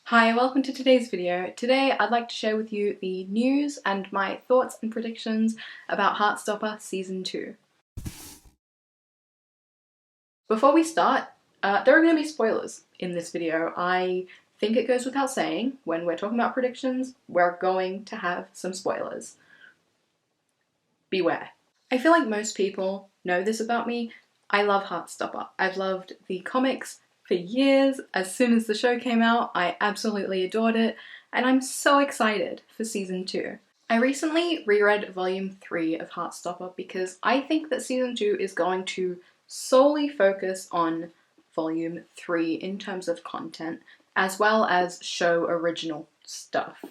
Hi, welcome to today's video. Today I'd like to share with you the news and my thoughts and predictions about Heartstopper Season 2. Before we start, there are going to be spoilers in this video. I think it goes without saying, when we're talking about predictions, we're going to have some spoilers. Beware. I feel like most people know this about me. I love Heartstopper. I've loved the comics for years. As soon as the show came out, I absolutely adored it, and I'm so excited for Season 2. I recently reread Volume 3 of Heartstopper because I think that Season 2 is going to solely focus on Volume 3 in terms of content, as well as show original stuff.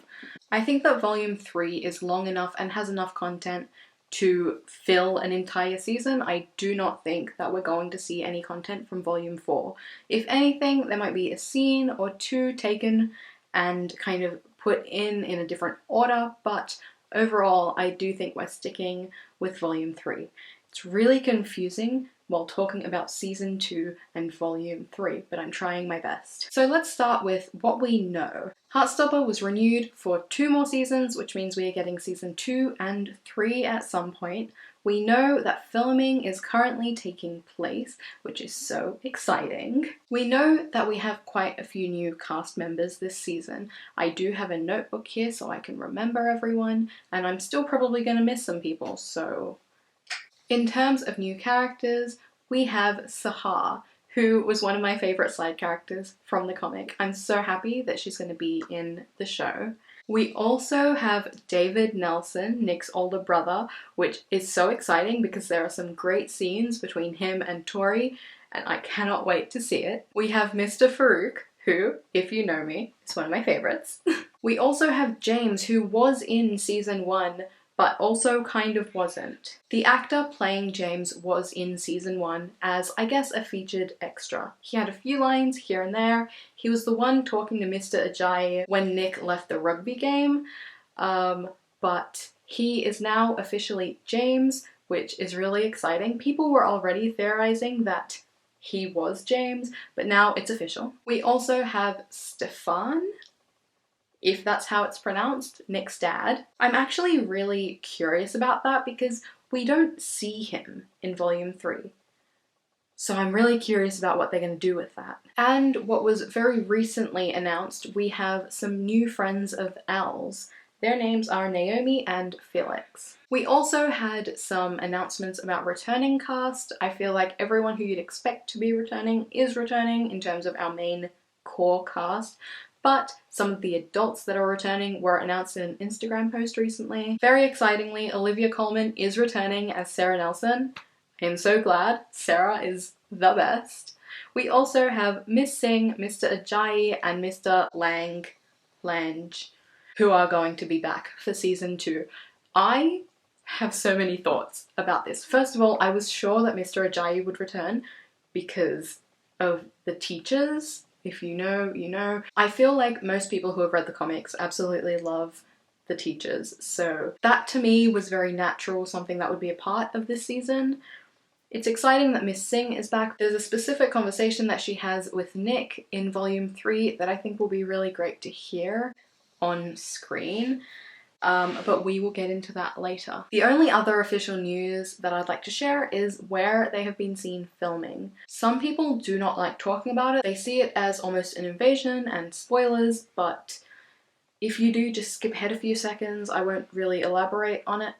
I think that Volume 3 is long enough and has enough content to fill an entire season. I do not think that we're going to see any content from Volume 4. If anything, there might be a scene or two taken and kind of put in a different order, but overall I do think we're sticking with Volume 3. It's really confusing while talking about Season 2 and Volume 3, but I'm trying my best. So let's start with what we know. Heartstopper was renewed for 2 more seasons, which means we are getting Season 2 and 3 at some point. We know that filming is currently taking place, which is so exciting. We know that we have quite a few new cast members this season. I do have a notebook here so I can remember everyone, and I'm still probably going to miss some people, so... In terms of new characters, we have Sahar, who was one of my favourite side characters from the comic. I'm so happy that she's going to be in the show. We also have David Nelson, Nick's older brother, which is so exciting because there are some great scenes between him and Tori, and I cannot wait to see it. We have Mr. Farouk, who, if you know me, is one of my favourites. We also have James, who was in Season 1, but also kind of wasn't. The actor playing James was in Season 1 as, I guess, a featured extra. He had a few lines here and there. He was the one talking to Mr. Ajayi when Nick left the rugby game, but he is now officially James, which is really exciting. People were already theorizing that he was James, but now it's official. We also have Stefan, if that's how it's pronounced, Nick's dad. I'm actually really curious about that because we don't see him in Volume 3. So I'm really curious about what they're going to do with that. And what was very recently announced, we have some new friends of Elle's. Their names are Naomi and Felix. We also had some announcements about returning cast. I feel like everyone who you'd expect to be returning is returning in terms of our main core cast. But some of the adults that are returning were announced in an Instagram post recently. Very excitingly, Olivia Colman is returning as Sarah Nelson. I am so glad. Sarah is the best. We also have Miss Singh, Mr. Ajayi, and Mr. Lange, who are going to be back for Season 2. I have so many thoughts about this. First of all, I was sure that Mr. Ajayi would return because of the teachers. If you know, you know. I feel like most people who have read the comics absolutely love the teachers, so that to me was very natural, something that would be a part of this season. It's exciting that Miss Singh is back. There's a specific conversation that she has with Nick in Volume 3 that I think will be really great to hear on screen. But we will get into that later. The only other official news that I'd like to share is where they have been seen filming. Some people do not like talking about it. They see it as almost an invasion and spoilers, but if you do, just skip ahead a few seconds. I won't really elaborate on it.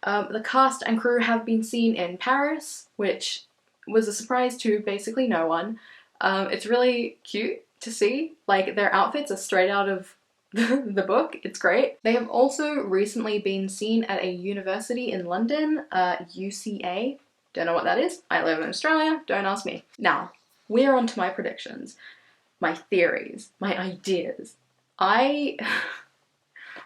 The cast and crew have been seen in Paris, which was a surprise to basically no one. It's really cute to see. Like, their outfits are straight out of the book. It's great. They have also recently been seen at a university in London, UCA. Don't know what that is. I live in Australia, don't ask me. Now, we're on to my predictions, my theories, my ideas. I've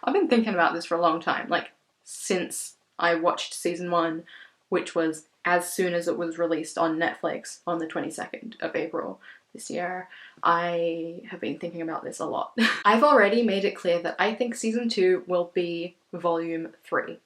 been thinking about this for a long time, like since I watched Season 1, which was as soon as it was released on Netflix on the 22nd of April. This year. I have been thinking about this a lot. I've already made it clear that I think Season 2 will be Volume 3.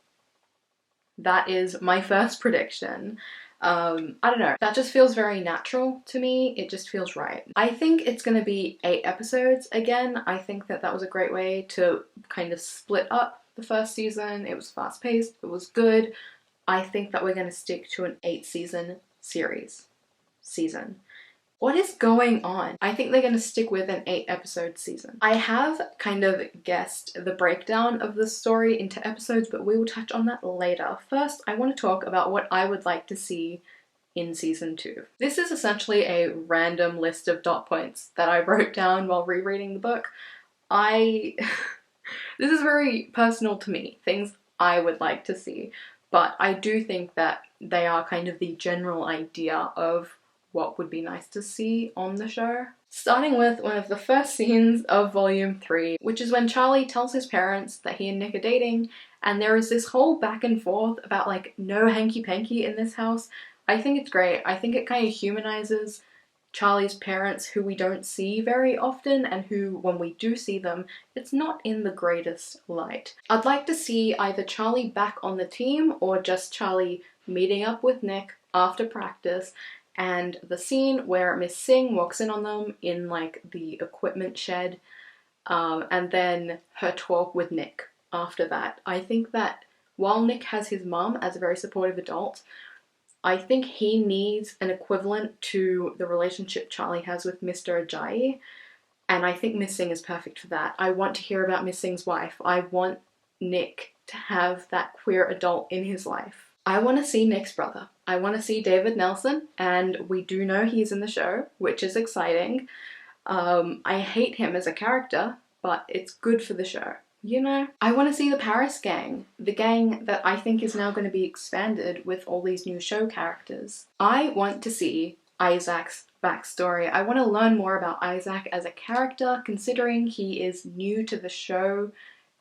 That is my first prediction. I don't know, that just feels very natural to me. It just feels right. I think it's going to be 8 episodes again. I think that that was a great way to kind of split up the first season. It was fast paced, it was good. I think that we're going to stick to an 8 season season. What is going on? I think they're going to stick with an 8 episode season. I have kind of guessed the breakdown of the story into episodes, but we will touch on that later. First, I want to talk about what I would like to see in season 2. This is essentially a random list of dot points that I wrote down while rereading the book. This is very personal to me, things I would like to see, but I do think that they are kind of the general idea of what would be nice to see on the show. Starting with one of the first scenes of volume 3, which is when Charlie tells his parents that he and Nick are dating, and there is this whole back and forth about like no hanky-panky in this house. I think it's great. I think it kind of humanizes Charlie's parents, who we don't see very often, and who, when we do see them, it's not in the greatest light. I'd like to see either Charlie back on the team or just Charlie meeting up with Nick after practice, and the scene where Miss Singh walks in on them in like the equipment shed, and then her talk with Nick after that. I think that while Nick has his mum as a very supportive adult, I think he needs an equivalent to the relationship Charlie has with Mr. Ajayi, and I think Miss Singh is perfect for that. I want to hear about Miss Singh's wife. I want Nick to have that queer adult in his life. I want to see Nick's brother. I want to see David Nelson, and we do know he's in the show, which is exciting. I hate him as a character, but it's good for the show. You know? I want to see the Paris gang, the gang that I think is now going to be expanded with all these new show characters. I want to see Isaac's backstory. I want to learn more about Isaac as a character, considering he is new to the show.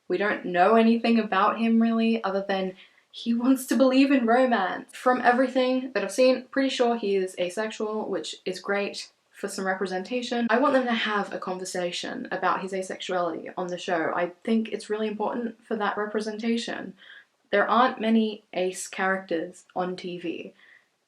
We don't know anything about him really, other than he wants to believe in romance. From everything that I've seen, pretty sure he is asexual, which is great for some representation. I want them to have a conversation about his asexuality on the show. I think it's really important for that representation. There aren't many ace characters on TV,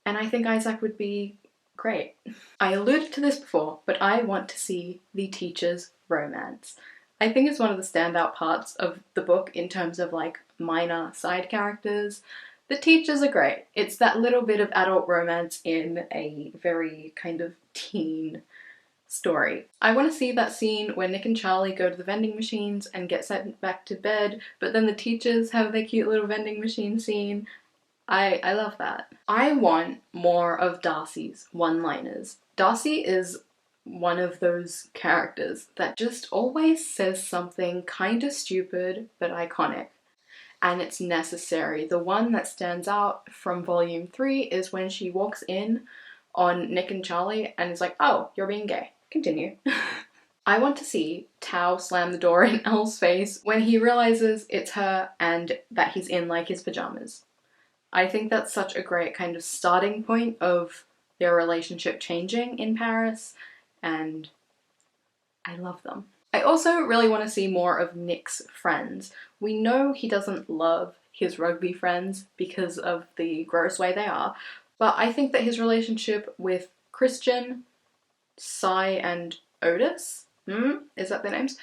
and I think Isaac would be great. I alluded to this before, but I want to see the teacher's romance. I think it's one of the standout parts of the book in terms of like minor side characters. The teachers are great. It's that little bit of adult romance in a very kind of teen story. I want to see that scene where Nick and Charlie go to the vending machines and get sent back to bed, but then the teachers have their cute little vending machine scene. I love that. I want more of Darcy's one-liners. Darcy is one of those characters that just always says something kind of stupid but iconic, and it's necessary. The one that stands out from volume 3 is when she walks in on Nick and Charlie and is like, "Oh, you're being gay. Continue." I want to see Tao slam the door in Elle's face when he realizes it's her and that he's in like his pajamas. I think that's such a great kind of starting point of their relationship changing in Paris, and I love them. I also really want to see more of Nick's friends. We know he doesn't love his rugby friends because of the gross way they are, but I think that his relationship with Christian, Sai, and Otis, is that their names?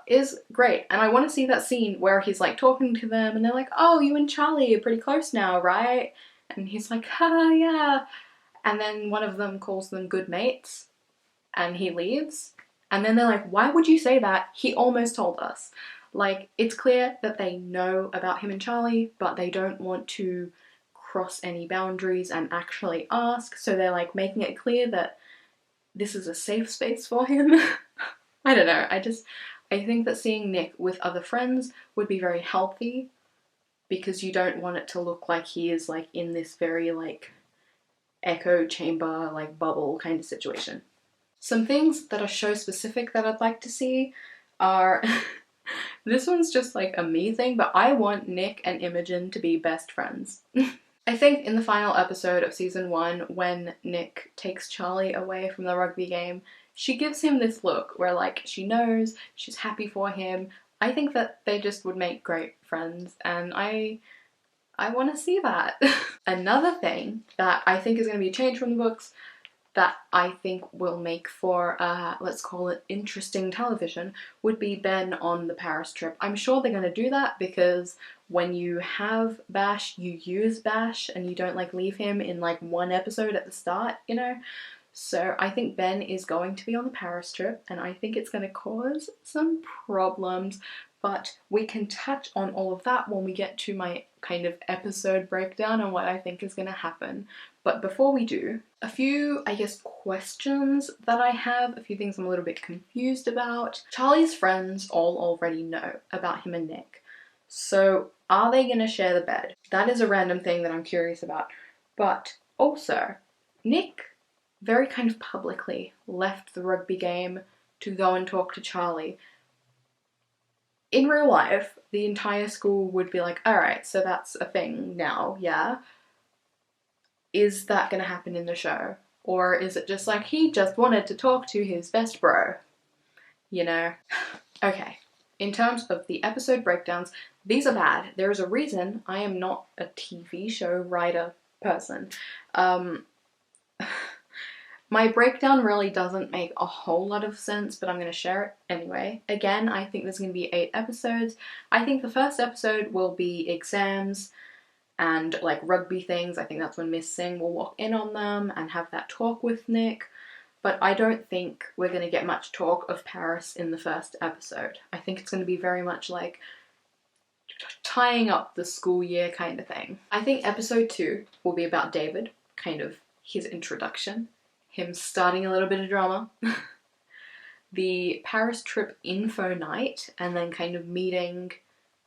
Is great. And I want to see that scene where he's like talking to them and they're like, "Oh, you and Charlie are pretty close now, right?" And he's like, "Ha, yeah." And then one of them calls them good mates and he leaves. And then they're like, "Why would you say that? He almost told us." Like, it's clear that they know about him and Charlie, but they don't want to cross any boundaries and actually ask. So they're like making it clear that this is a safe space for him. I don't know. I think that seeing Nick with other friends would be very healthy, because you don't want it to look like he is like in this very like echo chamber, like bubble kind of situation. Some things that are show specific that I'd like to see are this one's just like a me thing, but I want Nick and Imogen to be best friends. I think in the final episode of season 1, when Nick takes Charlie away from the rugby game, she gives him this look where like she knows, she's happy for him. I think that they just would make great friends, and I I want to see that. Another thing that I think is going to be a change from the books that I think will make for, let's call it interesting television, would be Ben on the Paris trip. I'm sure they're going to do that because when you have Bash, you use Bash and you don't like leave him in like one episode at the start, you know? So I think Ben is going to be on the Paris trip and I think it's going to cause some problems, but we can touch on all of that when we get to my kind of episode breakdown and what I think is going to happen. But before we do, a few, I guess, questions that I have, a few things I'm a little bit confused about. Charlie's friends all already know about him and Nick. So are they going to share the bed? That is a random thing that I'm curious about. But also, Nick very kind of publicly left the rugby game to go and talk to Charlie. In real life, the entire school would be like, alright, so that's a thing now, yeah? Is that going to happen in the show? Or is it just like, he just wanted to talk to his best bro? You know? Okay, in terms of the episode breakdowns, these are bad. There is a reason I am not a TV show writer person. My breakdown really doesn't make a whole lot of sense, but I'm going to share it anyway. Again, I think there's going to be 8 episodes. I think the first episode will be exams and like rugby things. I think that's when Miss Singh will walk in on them and have that talk with Nick. But I don't think we're going to get much talk of Paris in the first episode. I think it's going to be very much like tying up the school year kind of thing. I think episode 2 will be about David, kind of his introduction, him starting a little bit of drama, the Paris trip info night, and then kind of meeting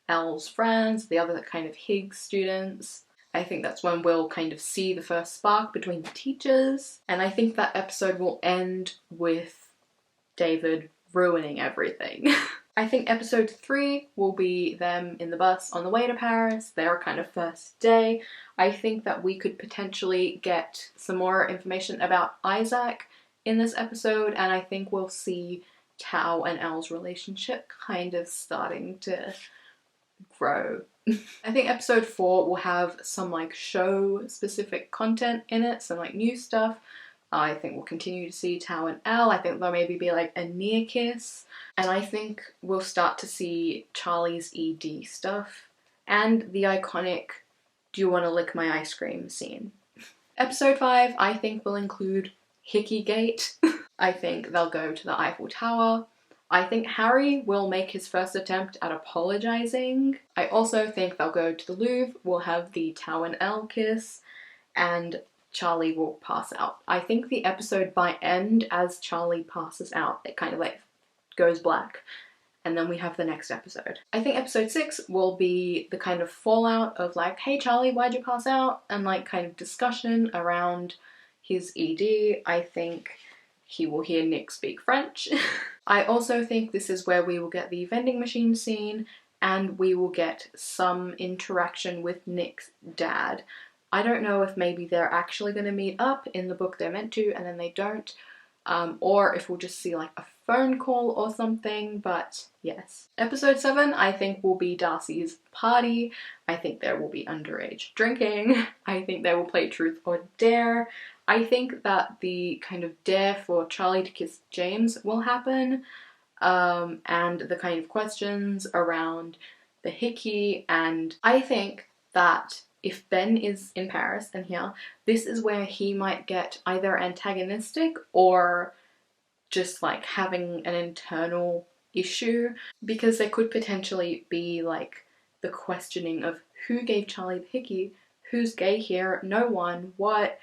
Elle's friends, the other kind of Higgs students. I think that's when we'll kind of see the first spark between the teachers. And I think that episode will end with David ruining everything. I think episode 3 will be them in the bus on the way to Paris, their kind of first day. I think that we could potentially get some more information about Isaac in this episode, and I think we'll see Tao and Elle's relationship kind of starting to grow. I think episode 4 will have some like show specific content in it, some like new stuff. I think we'll continue to see Tao and Elle. I think there'll maybe be like a near kiss. And I think we'll start to see Charlie's ED stuff and the iconic "do you want to lick my ice cream" scene. Episode 5 I think will include Hickey Gate. I think they'll go to the Eiffel Tower. I think Harry will make his first attempt at apologising. I also think they'll go to the Louvre, we'll have the Tao and Elle kiss, and Charlie will pass out. I think the episode might end as Charlie passes out. It kind of like goes black. And then we have the next episode. I think episode 6 will be the kind of fallout of like, hey Charlie, why'd you pass out? And like kind of discussion around his ED. I think he will hear Nick speak French. I also think this is where we will get the vending machine scene and we will get some interaction with Nick's dad. I don't know if maybe they're actually going to meet up in the book they're meant to and then they don't, or if we'll just see like a phone call or something, but yes. Episode 7 I think will be Darcy's party. I think there will be underage drinking. I think they will play truth or dare. I think that the kind of dare for Charlie to kiss James will happen, and the kind of questions around the hickey, and I think that if Ben is in Paris and here, this is where he might get either antagonistic or just like having an internal issue, because there could potentially be like the questioning of who gave Charlie the hickey, who's gay here, no one, what,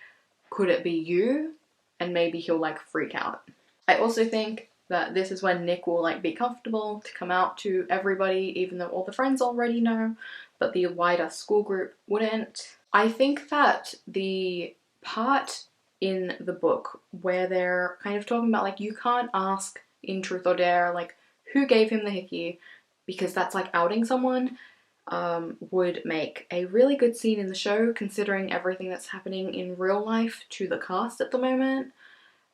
could it be you? And maybe he'll like freak out. I also think that this is when Nick will like be comfortable to come out to everybody, even though all the friends already know, but the wider school group wouldn't. I think that the part in the book where they're kind of talking about like you can't ask in truth or dare like who gave him the hickey because that's like outing someone, would make a really good scene in the show considering everything that's happening in real life to the cast at the moment.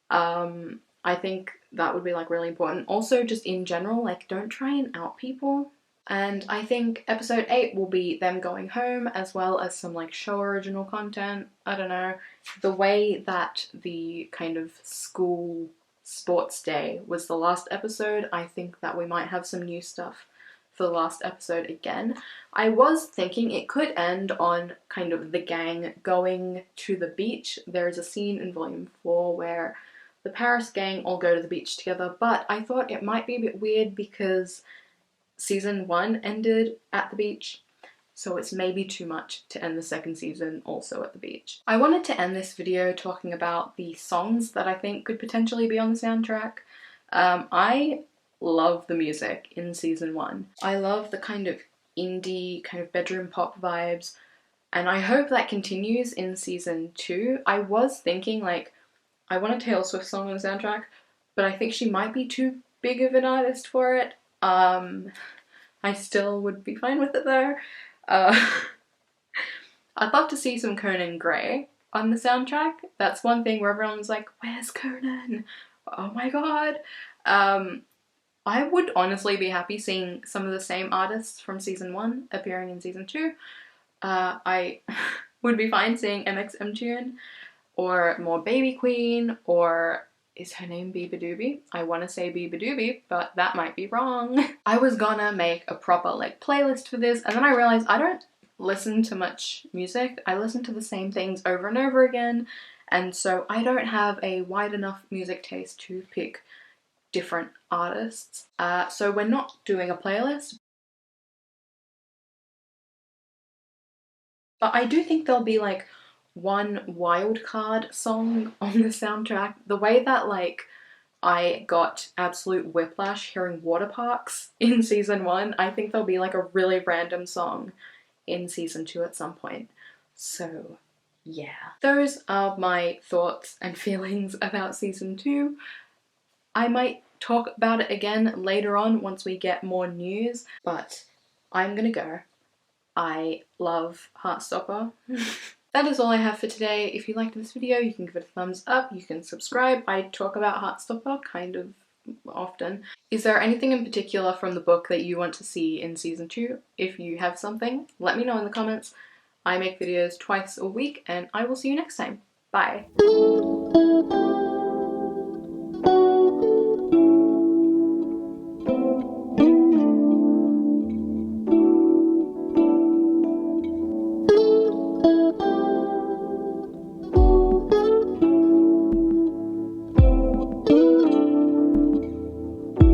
I think that would be like really important. Also just in general, like don't try and out people And I think episode 8 will be them going home, as well as some like show original content. I don't know. The way that the kind of school sports day was the last episode, I think that we might have some new stuff for the last episode again. I was thinking it could end on kind of the gang going to the beach. There is a scene in volume 4 where the Paris gang all go to the beach together, but I thought it might be a bit weird because season 1 ended at the beach, so it's maybe too much to end the second season also at the beach. I wanted to end this video talking about the songs that I think could potentially be on the soundtrack. I love the music in season 1. I love the kind of indie, kind of bedroom pop vibes, and I hope that continues in season 2. I was thinking like, I want a Taylor Swift song on the soundtrack, but I think she might be too big of an artist for it. I still would be fine with it though. I'd love to see some Conan Gray on the soundtrack. That's one thing where everyone's like, where's Conan? Oh my god. I would honestly be happy seeing some of the same artists from season 1 appearing in season 2. I would be fine seeing MXM Tune, or more Baby Queen, or is her name Biba Doobie? I want to say Biba Doobie, but that might be wrong. I was gonna make a proper like playlist for this, and then I realized I don't listen to much music. I listen to the same things over and over again, and so I don't have a wide enough music taste to pick different artists. So we're not doing a playlist, but I do think there'll be like one wildcard song on the soundtrack. The way that like I got absolute whiplash hearing Water Parks in season 1, I think there'll be like a really random song in season 2 at some point. So yeah. Those are my thoughts and feelings about season 2. I might talk about it again later on once we get more news, but I'm gonna go. I love Heartstopper. That is all I have for today. If you liked this video, you can give it a thumbs up, you can subscribe. I talk about Heartstopper kind of often. Is there anything in particular from the book that you want to see in season 2? If you have something, let me know in the comments. I make videos twice a week and I will see you next time. Bye.